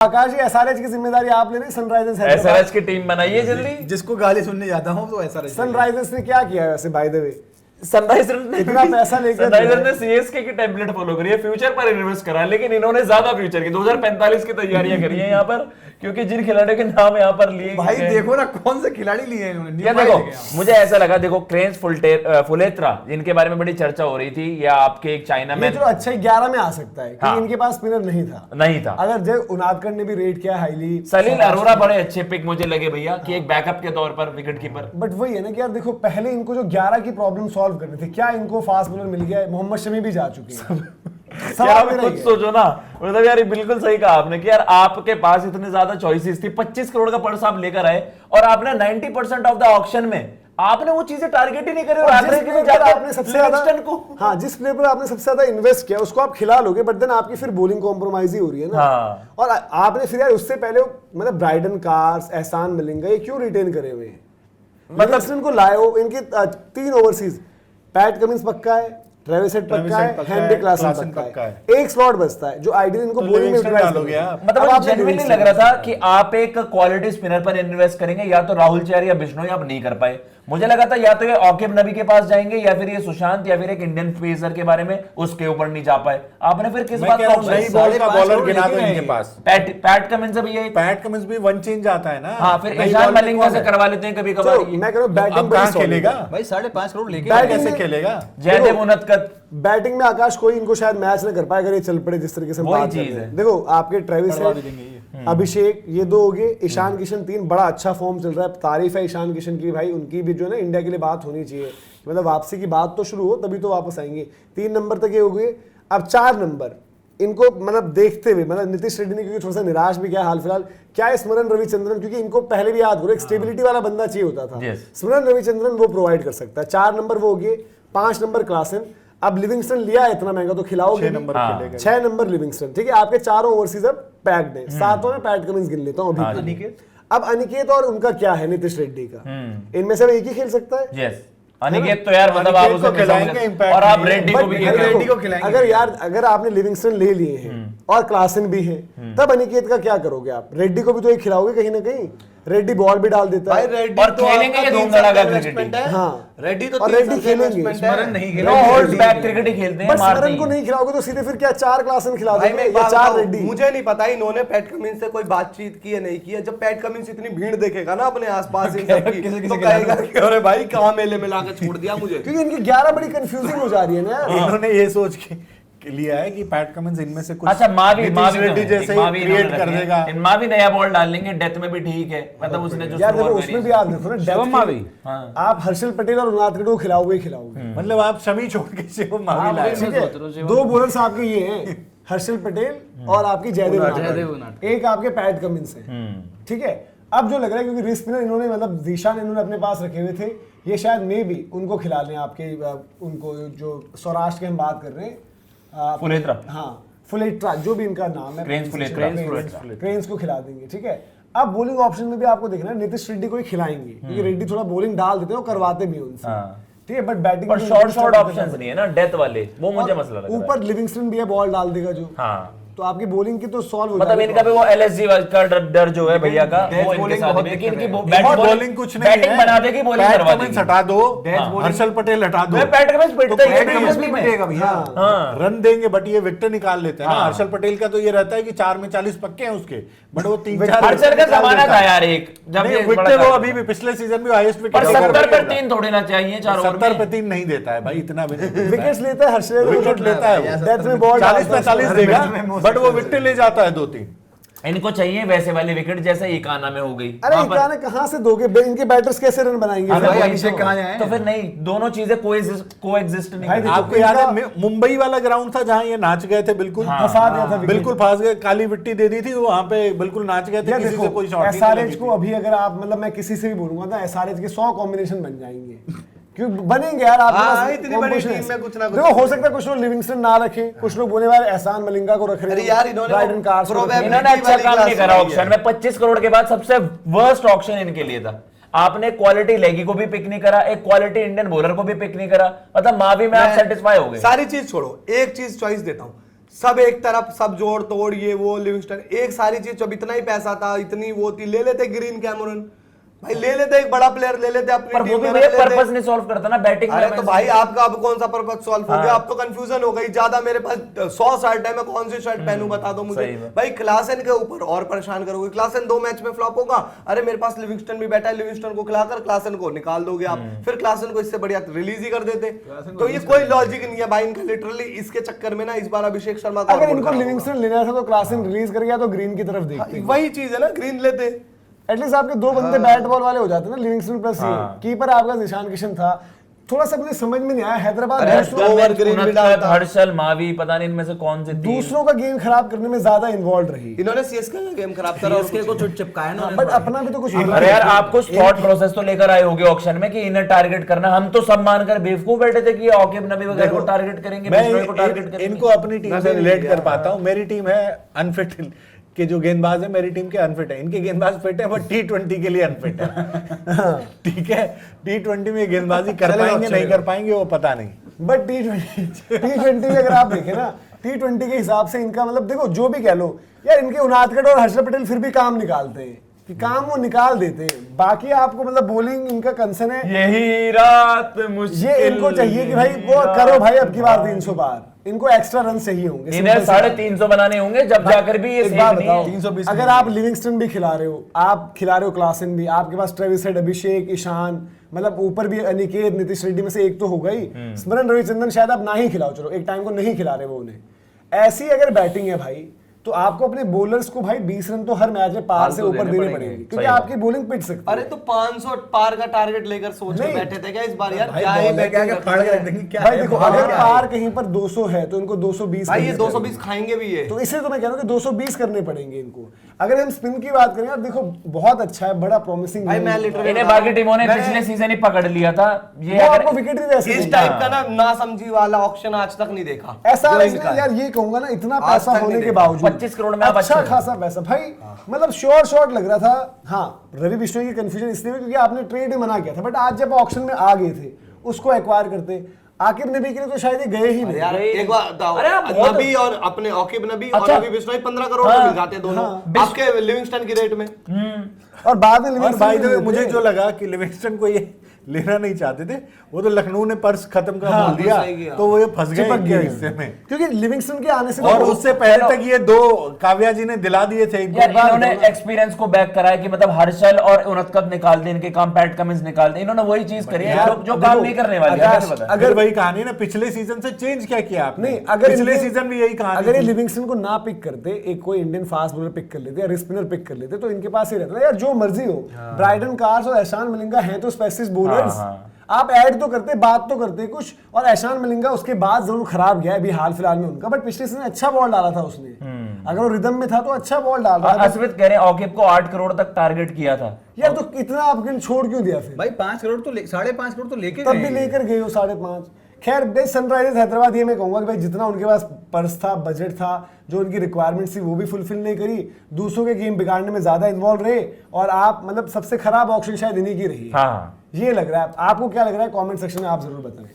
आकाश जी, SRH की जिम्मेदारी आप ले रहे हैं, सनराइजर्स एसआरएच की टीम बनाइए जल्दी। जिसको गाली सुनने जाता हूँ तो एसआरएच। सनराइजर्स ने क्या किया है वैसे, बाय द वे? सनराइजर्स इतना पैसा लेकर सनराइजर्स ने सीएसके की टेम्पलेट फॉलो करी है, फ्यूचर पर इन्वेस्ट करा, लेकिन इन्होंने ज्यादा फ्यूचर की 2045 की तैयारियां करी है यहाँ पर, क्योंकि जिन खिलाड़ियों के नाम यहाँ पर लिए भाई देखो ना कौन से खिलाड़ी लिए हैं इन्होंने। या देखो, मुझे ऐसा लगा, देखो क्रेंस फुलेत्रा जिनके बारे में बड़ी चर्चा हो रही थी, या आपके एक चाइना में चलो अच्छा 11 में आ सकता है, हाँ। इनके पास स्पिनर नहीं था। अगर जय उनादकर ने भी रेट किया हाईली। सलील अरोरा बड़े अच्छे पिक मुझे लगे भैया, कि एक बैकअप के तौर पर विकेट कीपर। बट वही है ना कि यार देखो, पहले इनको जो 11 की प्रॉब्लम सॉल्व करनी थी, क्या इनको फास्ट बॉलर मिल गया है? मोहम्मद शमी भी जा चुकी है। यार खुद सोचो ना, मतलब यार बिल्कुल सही कहा आपने कि यार आपके पास इतने ज्यादा चॉइसेस थी, 25 करोड़ का पर्स आप लेकर आए और आपने 90% ऑफ द ऑक्शन में आपने वो चीजें टारगेट ही नहीं करी, और आपने सबसे ज्यादा को हाँ, जिस प्लेयर पर आपने सबसे ज्यादा इन्वेस्ट किया उसको आप खिला लोगे, बट देन आपकी फिर बॉलिंग कॉम्प्रोमाइज ही हो रही है ना। हाँ। और आपने फिर यार उससे पहले मतलब ब्राइडन कार्स, एहसान मलिंगा, ये क्यों रिटेन करे हुए हैं? मतलब इनको लाए हो, इनके 3 ओवरसीज, पैट कमिंस पक्का है, ट्रेविस हेड पक्का है, हेनरी क्लासन पक्का है, एक स्लॉट बचता है जो आइडियल इनको बॉलिंग में यूटिलाइज करोगे। मतलब मुझे जेन्युइनली लग रहा था कि आप एक क्वालिटी स्पिनर पर इन्वेस्ट करेंगे, या तो राहुल चहर या बिश्नोई, आप नहीं कर पाए। मुझे लगा था या तो ये आकिब नबी के पास जाएंगे, या फिर ये सुशांत, या फिर एक इंडियन पेसर के बारे में उसके ऊपर नहीं जा पाए। आपने फिर किस बात का बॉलर गिना दो इनके पास? पैट कमिंस भी है, पैट कमिंस भी वन चेंज आता है ना। हाँ, फिर एहसान मलिंगा से करवा लेते हैं कभी कभार। मैं कह रहा हूं बैटिंग कहां खेलेगा भाई? 5.5 करोड़ लेके कैसे खेलेगा? जयदेव उनतकत बैटिंग में आकाश कोई इनको शायद मैच ना कर पाए अगर ये चल पड़े जिस तरीके से बात कर रहे हैं। देखो आपके ट्रेविस है, अभिषेक, ये 2 हो गए, ईशान किशन 3, बड़ा अच्छा फॉर्म चल रहा है, तारीफ है ईशान किशन की भाई, उनकी भी जो है ना इंडिया के लिए बात होनी चाहिए, मतलब वापसी की बात तो शुरू हो तभी तो वापस आएंगे। 3 नंबर तक ये हो गए। अब 4 नंबर इनको मतलब देखते हुए, मतलब नीतीश रेड्डी ने क्योंकि थोड़ा सा निराश भी किया हाल फिलहाल, क्या है स्मरण रविचंद्रन, क्योंकि इनको पहले भी याद करो एक स्टेबिलिटी वाला बंदा चाहिए होता था, स्मरण रविचंद्रन वो प्रोवाइड कर सकता है। 4 नंबर वो हो गए। 5 नंबर क्लासन, अब लिविंगस्टन लिया है इतना महंगा तो खिलाओगे। 6 नंबर लिविंगस्टन, ठीक है, आपके चारों ओवरसीज अब पैक्ड है। 7वां में पैट कमिंस गिन लेता हूं अभी। अब अनिकेत और उनका क्या है नीतीश रेड्डी का, इनमें से एक ही खेल सकता है। अनिकेत तो यार मतलब आप उसे खिलाएंगे और आप रेड्डी को भी खिलाएंगे। अगर यार अगर आपने लिविंगस्टन ले लिए हैं और क्लासन भी है, तब अनिकेत का क्या करोगे आप? रेड्डी को भी तो एक खिलाओगे कहीं ना कहीं। रेड्डी बॉल भी डाल देता है और खेलेंगे ये धूमधड़ा का क्रिकेट। हाँ, रेड्डी तो और रेड्डी खेलेंगे, स्मरण नहीं नो होल्ड्स बैक क्रिकेट ही खेलते हैं। स्मरण को नहीं खिलाओगे तो सीधे फिर क्या 4 क्लासन खिला देंगे या 4 रेड्डी? मुझे नहीं पता इन्होंने पैट कमिंस से कोई बातचीत की है नहीं की है। जब पैट कमिंस इतनी भीड़ देखेगा ना अपने आसपास इन सब की, तो कहेगा कि अरे भाई कहां मेले में लाके छोड़ दिया मुझे, क्योंकि इनकी 11 बड़ी कंफ्यूजिंग हो जा रही है ना यार। इन्होंने ये सोच के लिया है कि पैट कमिंस इनमें से कुछ अच्छा मावी रेड्डी जैसे क्रिएट कर देगा। इनमें भी नया बॉल डाल लेंगे, डेथ में भी ठीक है, मतलब उसने जो यार देखो उसमें भी आप देखो ना, डेथ में आप हर्षल पटेल और उनादकर को खिलाओगे। मतलब आप शमी छोड़ के शिवम मावी लाए। 2 बॉलर्स आपके ये हैं, हर्षल पटेल और आपकी जयदेव उनादकर, एक आपके पैट कमिंस है, ठीक है। अब जो लग रहा है क्योंकि रिस्क स्पिनर इन्होंने मतलब दिशा ने इन्होंने अपने पास रखे हुए थे, ये शायद मे भी उनको खिला लें आपके उनको जो सौराष्ट्र के हम बात कर रहे हैं, फुलेत्रा, हाँ फुलेट्रा जो भी इनका नाम है, क्रेन्स को खिला देंगे, ठीक है। अब बॉलिंग ऑप्शन में भी आपको देखना है नीतीश रेड्डी को ही खिलाएंगे, क्योंकि रेड्डी थोड़ा बॉलिंग डाल देते हैं और करवाते भी उनसे, ठीक है। बट बैटिंग पर शॉर्ट ऑप्शंस नहीं है ना डेथ वाले, वो मुझे मसला लग रहा है। ऊपर लिविंगस्टन भी है, बॉल डाल देगा जो, हाँ, तो आपकी बॉलिंग की तो सॉल्व हो जाएगी। मतलब इनका भी वो एलएसजी का डर जो है भैया का, वो इनके साथ भी, इनकी बॉलिंग कुछ नहीं है, बैटिंग बना देगी, बॉलिंग करवा देगी। हटा दो, हर्षल पटेल हटा दो, पैट कमिंस पिटता ही है, रन देंगे, बट ये विकेट निकाल लेते हैं ना। हर्षल पटेल का तो ये रहता है कि 4 में 40 पक्के हैं उसके, बट वो 3-4 हर्षल का जमाना था यार एक, जब विकेट वो अभी भी पिछले सीजन में हाईएस्ट विकेट 70 पर 3 थोड़े ना चाहिए, 4 ओवर में 70 पे 3 नहीं देता है भाई, इतना विकेट्स लेता है हर्षल, विकेट लेता है, डेथ में बॉल 40-45 देगा, बट वो विकेट ले जाता है 2-3। इनको चाहिए वैसे वाली विकेट जैसे इकाना में हो गई। अरे इकाना कहां से दोगे, इनके बैटर्स कैसे रन बनाएंगे? अभिषेक कहां जाए? तो फिर नहीं, दोनों चीजें कोएग्जिस्ट नहीं। आपको याद है मुंबई वाला ग्राउंड था जहां ये नाच गए थे, बिल्कुल फंसा दिया था, बिल्कुल फंस गए, काली मिट्टी दे दी थी, वहां पे बिल्कुल नाच गए थे, किसी से कोई शॉट नहीं। एसआरएच को अभी अगर आप मतलब मैं किसी से भी बोलूंगा ना, एसआरएच के 100 कॉम्बिनेशन बन जाएंगे, क्यों बनेंगे यार आप इतनी बड़ी टीम में कुछ ना कुछ। देखो हो सकता है कुछ लोग लिविंगस्टन ना रखें, कुछ लोग बोलने वाले एहसान मलिंगा को रख रहे हैं। यार इन्होंने अच्छा काम नहीं करा ऑक्शन में। 25 करोड़ के बाद सबसे वर्स्ट ऑक्शन इनके लिए था। आपने क्वालिटी लेगी को भी पिक नहीं करा, एक क्वालिटी इंडियन बॉलर को भी पिक नहीं करा, मतलब मावी में आप सेटिस्फाई हो गए। सारी चीज छोड़ो, एक चीज चॉइस देता हूं, सब एक तरफ, सब जोड़ तोड़, ये वो लिविंगस्टन, एक सारी चीज, जब इतना ही पैसा था, इतनी वो थी, ले लेते ग्रीन कैमरन भाई, ले लेते एक बड़ा प्लेयर, ले लेते अपनी पर वो टीम भी में, पर्पस नहीं सॉल्व करता ना बैटिंग अरे में। तो भाई आपका अब कौन सा पर्पस सॉल्व हो गया? अब तो कंफ्यूजन हो गई ज्यादा। मेरे पास 100 शर्ट है, मैं कौन सी शर्ट पहनूं बता दो मुझे। सही में। भाई क्लासन के ऊपर और परेशान करोगे, क्लासन 2 मैच में फ्लॉप होगा, अरे मेरे पास लिविंगस्टन भी बैठा है, लिविंगस्टन को खिलाकर क्लासन को निकाल दोगे आप, फिर क्लासन को इससे बढ़िया रिलीज ही कर देते। तो ये कोई लॉजिक नहीं है भाई इनका, लिटरली इसके चक्कर में ना इस बार अभिषेक शर्मा को अगर इनको लिविंगस्टन लेना था तो क्लासन रिलीज कर गया तो ग्रीन की तरफ देखते। वही चीज है ना, ग्रीन लेते, एटलीस्ट आपके 2 बंदे बैट बॉल वाले हो जाते ना, लिविंगस्टन प्लस कीपर आपका ईशान किशन था। थोड़ा सा मुझे समझ में नहीं आया, हैदराबाद दूसरों- ओवर ग्रीन भी डालता। हर्षल, मावी, पता नहीं इनमें से कौन से तीन। दूसरों का गेम खराब करने में ज्यादा इन्वॉल्व रही, इन्होंने सीएसके का गेम खराब करा और इसके को चिपकाया ना बट अपना भी तो कुछ अरे यार आपको थॉट प्रोसेस तो लेकर आए होगे ऑक्शन में कि इन्हें टारगेट करना। हम तो सब मानकर बेवकूफ बैठे थे कि ये ऑकिब नबी वगैरह को टारगेट करेंगे, बिश्नोई को टारगेट मैं करेंगे। इनको अपनी टीम से रिलेट कर पाता हूँ। मेरी टीम है अनफिट के जो गेंदबाज है, मेरी टीम के अनफिट है, इनके गेंदबाज फिट है बट T20 के लिए अनफिट है। ठीक है, T20 में गेंदबाजी कर पाएंगे नहीं कर पाएंगे वो पता नहीं। बट T20 में अगर आप देखें ना, T20 के हिसाब से इनका मतलब देखो जो भी कह लो यार, इनके उनादकट और हर्षल पटेल फिर भी काम निकालते हैं कि काम वो निकाल देते हैं। बाकी आपको मतलब बॉलिंग इनका कंसर्न है, यही रात मुश्किल, ये इनको चाहिए कि भाई वो करो भाई अब की बार 300 पार, इनको एक्स्ट्रा रन चाहिए होंगे। इन्हें सिंपल सी बात। 350 बनाने होंगे जब जाकर भी ये एक सेफ बात नहीं बताओ, है। 320 अगर आप लिविंगस्टन भी खिला रहे हो, आप खिला रहे हो क्लासन भी, आपके पास ट्रेविस हेड, अभिषेक, ईशान, मतलब ऊपर भी अनिकेत, नीतीश रेड्डी में से एक तो होगा ही, स्मरण रविचंद्रन शायद आप ना ही खिलाओ, चलो एक टाइम को नहीं खिला रहे वो उन्हें। ऐसी अगर बैटिंग है भाई तो आपको अपने बॉलर्स को भाई 20 रन तो हर मैच में पार से ऊपर देने पड़ेंगे, क्योंकि आपकी बॉलिंग पिट सकती है। अरे तो 500 पार का टारगेट लेकर सोच के नहीं। बैठे थे क्या इस बार यार? भाई क्या ही बॉल है, क्या बैटिंग क्या फाड़ के रख देंगे, क्या भाई है? देखो बॉल अगर क्या है? पार कहीं पर 200 है तो इनको 220 भाई ये करने 220 खाएंगे भी ये। तो इसलिए तो मैं कह रहा हूँ कि 220 करने पड़ेंगे इनको। अगर हम स्पिन की बात करें यार, देखो बहुत अच्छा है, बड़ा प्रॉमिसिंग। भाई मैं लिटरली इन्हें बाकी टीमों ने पिछले सीजन ही पकड़ लिया था। ये वो अगर आपको विकेट भी वैसे इस देंगे। टाइप का ना समझी वाला ऑक्शन आज तक नहीं देखा। ऐसा जो नहीं इनका है। यार, ये कहूंगा ना इतना आज पैसा तक होने नहीं के देखा। बावजूद 25 करोड़ में आप अच्छा अच्छे खासा पैसा भाई, मतलब श्योर शॉट लग रहा था। हाँ, रवि बिश्नोई की कंफ्यूजन इसलिए हुई क्योंकि आपने ट्रेड ही मना किया था, बट आज जब ऑक्शन में आ गए थे उसको एक्वायर करते, आकिब नबी के लिए तो शायद ये गए ही नहीं। यार एक बार बताओ, अरे आप बहुत- नबी और अपने ऑकिब नबी और अच्छा। रवि बिश्नोई 15 करोड़ में मिल जाते दोनों आपके लिविंगस्टन की रेट में। और बाद में और लिविंगस्टन भाई भी तो लेते मुझे हैं। जो लगा कि लिविंगस्टन को ये लेना नहीं चाहते थे, वो तो लखनऊ ने पर्स खत्म कर हाँ, बोल दिया, सही किया। तो वो ये फंस गए चिपक इनके गए। हिस्से में। क्योंकि लिविंगस्टन के आने से और उससे पहले तक ये 2 काव्या जी ने दिला दिए थे एक यार बार। इन्होंने एक्सपीरियंस को बैक करा है कि मतलब हर्षल और उनतकत निकाल दे, इनके काम पैट कमिंस निकाल दे। इन्होंने वही चीज करी है यार, जो देखो, काम नहीं करने वाली है। आकाश, मुझे पता है। अगर वही कहानी ना पिछले सीजन से चेंज क्या किया आपने? नहीं, अगर पिछले इनके- सीजन भी यही कहानी अगर ये थी। लिविंगस्टन को ना पिक करते, एक कोई इंडियन फास्ट बॉलर पिक कर लेते या स्पिनर पिक कर लेते, तो इनके पास ही रहता था यार जो मर्जी हो। ब्राइडन कार्स और एहसान मलिंगा हैं तो स्पेसिस्ट बॉलर्स, आप ऐड तो करते, बात तो करते कुछ। और एहसान मलिंगा उसके बाद जरूर खराब गया अभी हाल फिलहाल में उनका, बट पिछले सीजन अच्छा बॉल डाला था उसने। अगर वो रिदम में था तो अच्छा बॉल डाल रहा था। अस्मित कह रहे हैं ऑकिब को 8 करोड़ तक टारगेट किया था। यार तो इतना आपने छोड़ क्यों दिया फिर? भाई 5 करोड़ तो 5.5 करोड़ तो लेके तब गए भी हैं। लेकर गए हो 5.5। खैर भाई सनराइजर्स हैदराबाद, ये मैं कहूंगा कि भाई जितना उनके पास पर्स था, बजट था, जो उनकी रिक्वायरमेंट्स थी वो भी फुलफिल नहीं करी, दूसरों के गेम बिगाड़ने में ज्यादा इन्वॉल्व रहे, और आप मतलब सबसे खराब ऑप्शन शायद इन्हीं की रही है। हाँ ये लग रहा है। आपको क्या लग रहा है? कमेंट सेक्शन में आप जरूर बताएं।